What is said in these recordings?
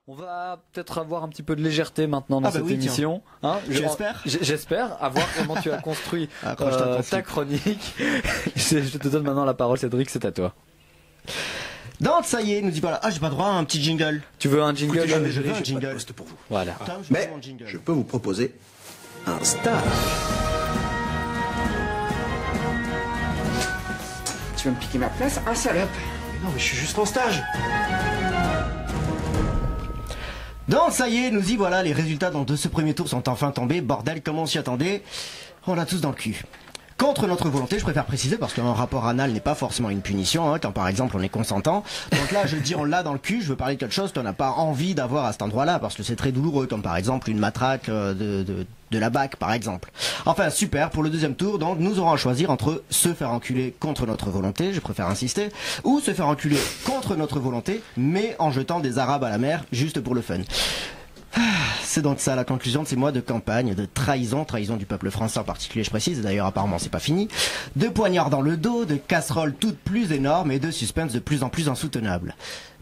On va peut-être avoir un petit peu de légèreté maintenant dans cette émission. Hein, j'espère. J'espère. À voir comment tu as construit ta chronique. Je te donne maintenant la parole, Cédric, c'est à toi. Donc ça y est, nous dit voilà. Ah, j'ai pas droit à un petit jingle. Tu veux un jingle? Écoutez, je veux un jingle. Pour vous. Voilà. Mais je peux vous proposer un stage. Tu veux me piquer ma place, un salope? Mais non, mais je suis juste en stage. Donc ça y est, nous y voilà, les résultats de ce premier tour sont enfin tombés. Bordel, comment on s'y attendait? On l'a tous dans le cul. Contre notre volonté, je préfère préciser, parce qu'un rapport anal n'est pas forcément une punition, hein, quand par exemple on est consentant. Donc là, je dis on l'a dans le cul, je veux parler de quelque chose qu'on n'a pas envie d'avoir à cet endroit-là, parce que c'est très douloureux, comme par exemple une matraque de la BAC, par exemple. Enfin, super, pour le deuxième tour, donc nous aurons à choisir entre se faire enculer contre notre volonté, je préfère insister, ou se faire enculer contre notre volonté, mais en jetant des arabes à la mer, juste pour le fun. C'est donc ça la conclusion de ces mois de campagne, de trahison du peuple français en particulier, je précise, d'ailleurs apparemment c'est pas fini, de poignards dans le dos, de casseroles toutes plus énormes et de suspense de plus en plus insoutenable.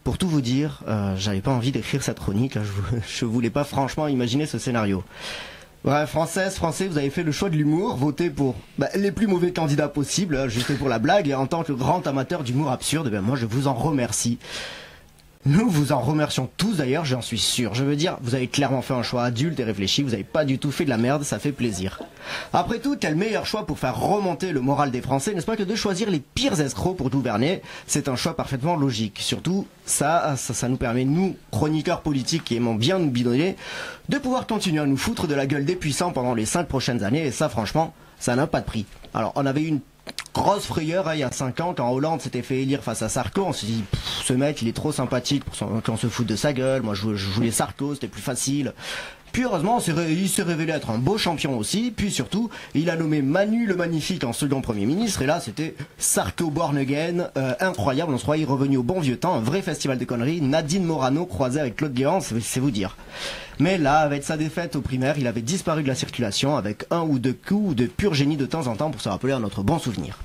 Pour tout vous dire, j'avais pas envie d'écrire cette chronique, hein, je voulais pas franchement imaginer ce scénario. Bref, Françaises, Français, vous avez fait le choix de l'humour, votez pour les plus mauvais candidats possibles, juste pour la blague, et en tant que grand amateur d'humour absurde, moi je vous en remercie. Nous vous en remercions tous d'ailleurs, j'en suis sûr. Je veux dire, vous avez clairement fait un choix adulte et réfléchi, vous n'avez pas du tout fait de la merde, ça fait plaisir. Après tout, quel meilleur choix pour faire remonter le moral des Français, n'est-ce pas, que de choisir les pires escrocs pour gouverner? C'est un choix parfaitement logique. Surtout, ça nous permet, nous, chroniqueurs politiques qui aimons bien nous bidonner, de pouvoir continuer à nous foutre de la gueule des puissants pendant les 5 prochaines années, et ça, franchement, ça n'a pas de prix. Alors, on avait eu une grosse frayeur il y a 5 ans quand Hollande s'était fait élire face à Sarko. On s'est dit ce mec il est trop sympathique pour qu'on se foute de sa gueule. Moi je voulais Sarko, c'était plus facile. Puis heureusement il s'est révélé être un beau champion aussi. Puis surtout il a nommé Manu le Magnifique en second premier ministre. Et là c'était Sarko born again, incroyable. On se croyait revenu au bon vieux temps, un vrai festival de conneries. Nadine Morano croisée avec Claude Guéant, c'est vous dire. Mais là, avec sa défaite aux primaires, il avait disparu de la circulation avec un ou deux coups de pur génie de temps en temps pour se rappeler à notre bon souvenir.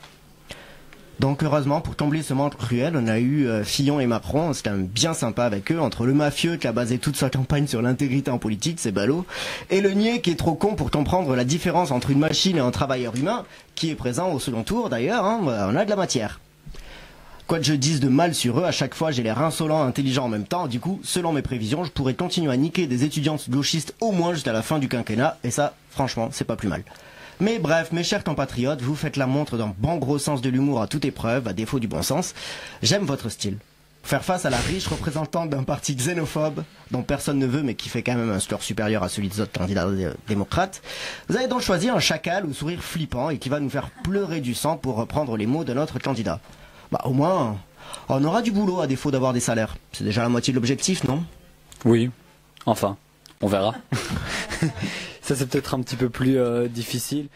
Donc heureusement, pour combler ce manque cruel, on a eu Fillon et Macron, c'était bien sympa avec eux, entre le mafieux qui a basé toute sa campagne sur l'intégrité en politique, c'est ballot, et le niais qui est trop con pour comprendre la différence entre une machine et un travailleur humain, qui est présent au second tour d'ailleurs, hein, on a de la matière. Quoi que je dise de mal sur eux, à chaque fois j'ai l'air insolent et intelligent en même temps, du coup, selon mes prévisions, je pourrais continuer à niquer des étudiantes gauchistes au moins jusqu'à la fin du quinquennat, et ça, franchement, c'est pas plus mal. Mais bref, mes chers compatriotes, vous faites la montre d'un bon gros sens de l'humour à toute épreuve, à défaut du bon sens. J'aime votre style. Faire face à la riche représentante d'un parti xénophobe, dont personne ne veut mais qui fait quand même un score supérieur à celui des autres candidats démocrates, vous avez donc choisi un chacal au sourire flippant et qui va nous faire pleurer du sang pour reprendre les mots de notre candidat. Au moins, on aura du boulot à défaut d'avoir des salaires. C'est déjà la moitié de l'objectif, non? Oui, enfin, on verra. Ça c'est peut-être un petit peu plus difficile.